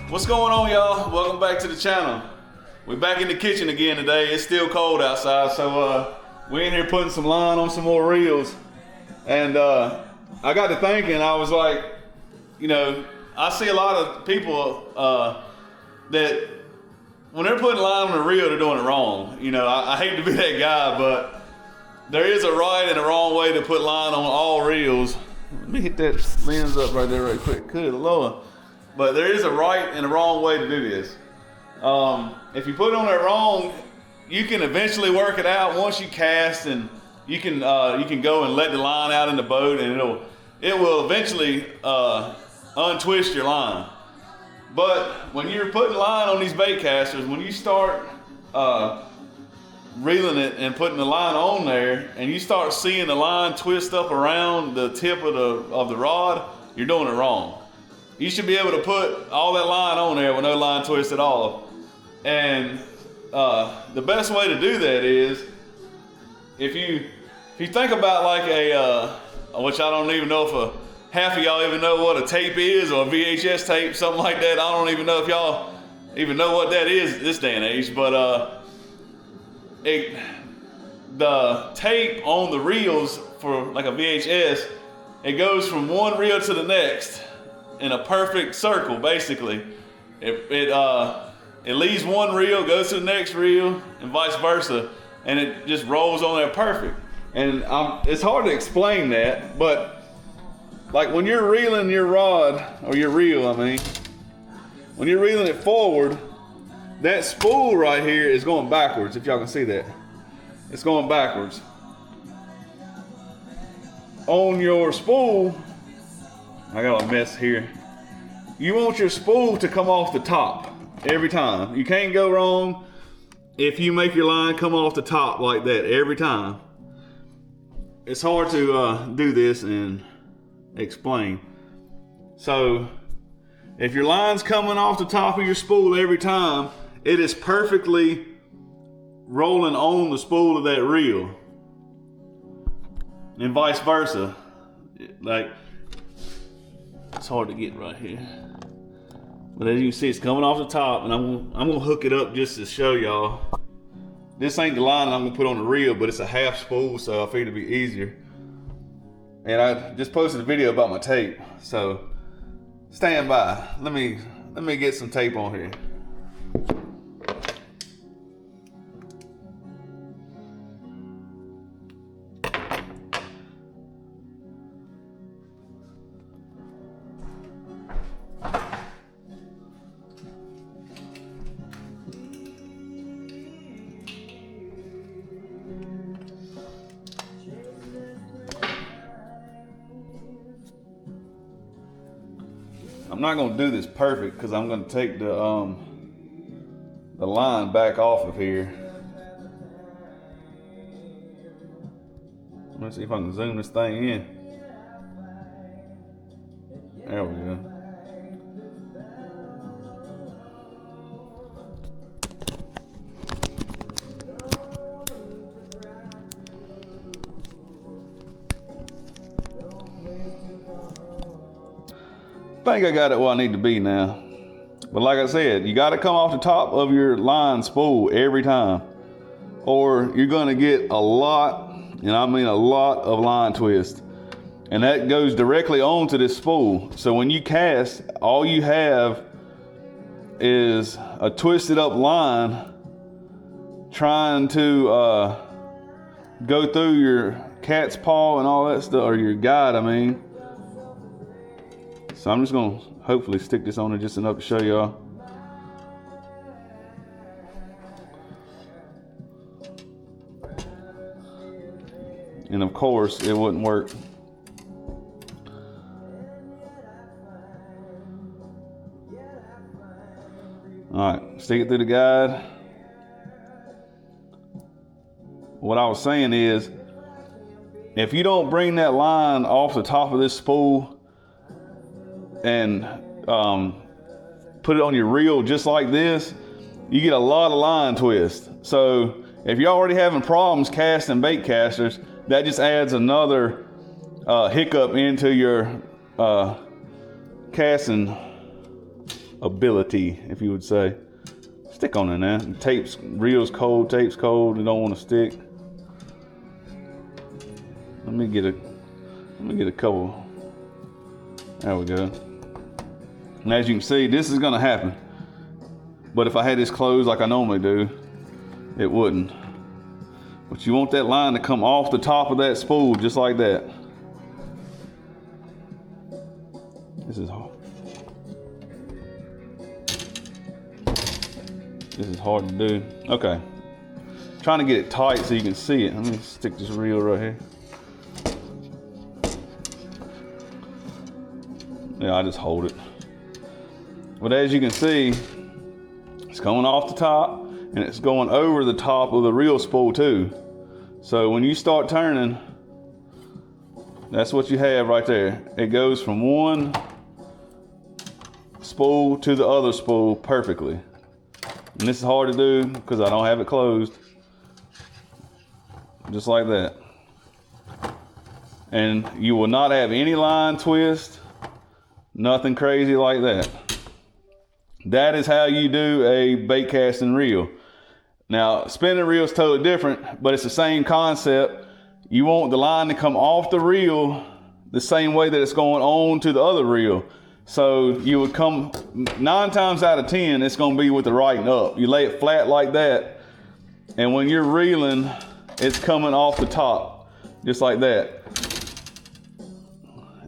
What's going on, y'all? Welcome back to the channel. We're back in the kitchen again today. It's still cold outside, so we're in here putting some line on some more reels. And I got to thinking, I was like, you know, I see a lot of people that when they're putting line on a reel, they're doing it wrong. You know, I hate to be that guy, but there is a right and a wrong way to put line on all reels. Let me hit that lens up right there right quick. Good Lord. But there is a right and a wrong way to do this. If you put it on there wrong, you can eventually work it out once you cast, and you can go and let the line out in the boat, and it will eventually untwist your line. But when you're putting line on these bait casters, when you start reeling it and putting the line on there, and you start seeing the line twist up around the tip of the rod, you're doing it wrong. You should be able to put all that line on there with no line twist at all. And the best way to do that is, if you think about like which I don't even know if half of y'all even know what a tape is, or a VHS tape, something like that. I don't even know if y'all even know what that is this day and age, but the tape on the reels for like a VHS, it goes from one reel to the next in a perfect circle, basically. It leaves one reel, goes to the next reel, and vice versa, and it just rolls on there perfect. And it's hard to explain that, but like when you're reeling your rod, or your reel, I mean, when you're reeling it forward, that spool right here is going backwards, if y'all can see that. It's going backwards. On your spool, I got a mess here. You want your spool to come off the top every time. You can't go wrong if you make your line come off the top like that every time. It's hard to do this and explain. So if your line's coming off the top of your spool every time, it is perfectly rolling on the spool of that reel, and vice versa. Like, it's hard to get right here, but as you can see, it's coming off the top, and I'm gonna hook it up just to show y'all. This ain't the line I'm gonna put on the reel, but it's a half spool, so I figured it'd be easier. And I just posted a video about my tape, so stand by. Let me get some tape on here. I'm not gonna do this perfect because I'm gonna take the line back off of here. Let me see if I can zoom this thing in. There we go. I think I got it where I need to be now. But like I said, you got to come off the top of your line spool every time, or you're going to get a lot, and I mean a lot, of line twist. And that goes directly onto this spool. So when you cast, all you have is a twisted up line trying to go through your cat's paw and all that stuff, or your guide, I mean. So I'm just gonna hopefully stick this on there just enough to show y'all. And of course, it wouldn't work. All right, stick it through the guide. What I was saying is, if you don't bring that line off the top of this spool and put it on your reel just like this, you get a lot of line twist. So if you're already having problems casting bait casters, that just adds another hiccup into your casting ability, if you would say. Stick on it now. Reel's cold, tape's cold, it don't want to stick. Let me get a couple. There we go. And as you can see, this is gonna happen. But if I had this closed like I normally do, it wouldn't. But you want that line to come off the top of that spool, just like that. This is hard. This is hard to do. Okay. Trying to get it tight so you can see it. Let me stick this reel right here. Yeah, I just hold it. But as you can see, it's coming off the top and it's going over the top of the reel spool too. So when you start turning, that's what you have right there. It goes from one spool to the other spool perfectly. And this is hard to do because I don't have it closed. Just like that. And you will not have any line twist, nothing crazy like that. That is how you do a bait casting reel. Now, spinning reel is totally different, but it's the same concept. You want the line to come off the reel the same way that it's going on to the other reel. So you would come 9 times out of 10, it's going to be with the right up. You lay it flat like that, and when you're reeling, it's coming off the top, just like that.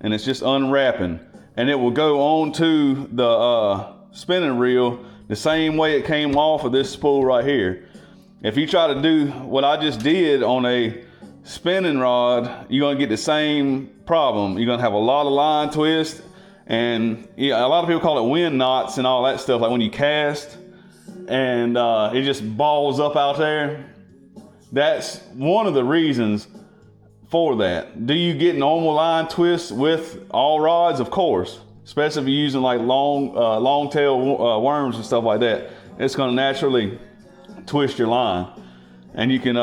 And it's just unwrapping, and it will go on to the spinning reel the same way it came off of this spool right here. If you try to do what I just did on a spinning rod, you're going to get the same problem. You're going to have a lot of line twist. And yeah, a lot of people call it wind knots and all that stuff, like when you cast and it just balls up out there. That's one of the reasons for that. Do you get normal line twists with all rods? Of course, especially if you're using like long tail worms and stuff like that. It's going to naturally twist your line, and you can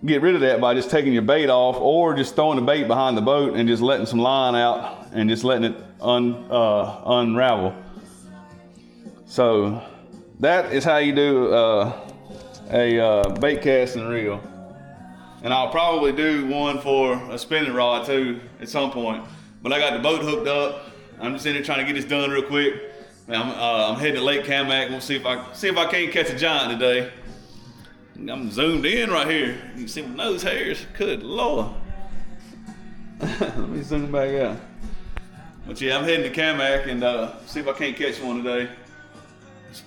get rid of that by just taking your bait off or just throwing the bait behind the boat and just letting some line out and just letting it unravel. So that is how you do a bait casting reel. And I'll probably do one for a spinning rod too at some point. But I got the boat hooked up. I'm just in there trying to get this done real quick. I'm heading to Lake Kamak. We'll see if I can't catch a giant today. I'm zoomed in right here. You can see my nose hairs. Good Lord. Let me zoom back out. But yeah, I'm heading to Kamak and see if I can't catch one today.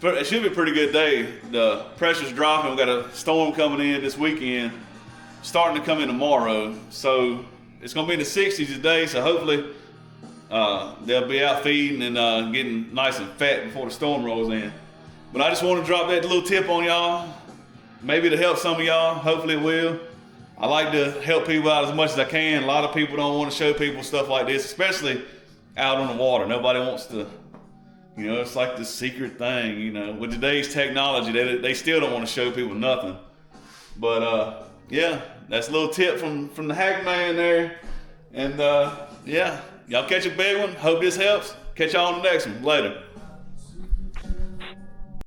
It should be a pretty good day. The pressure's dropping. We've got a storm coming in this weekend, starting to come in tomorrow. So it's going to be in the 60s today. So hopefully they'll be out feeding and getting nice and fat before the storm rolls in. But I just want to drop that little tip on y'all. Maybe to help some of y'all. Hopefully it will. I like to help people out as much as I can. A lot of people don't want to show people stuff like this, especially out on the water. Nobody wants to, it's like this secret thing, With today's technology, they still don't want to show people nothing. But yeah, that's a little tip from the hack man there. And yeah, y'all catch a big one. Hope this helps. Catch y'all on the next one. Later.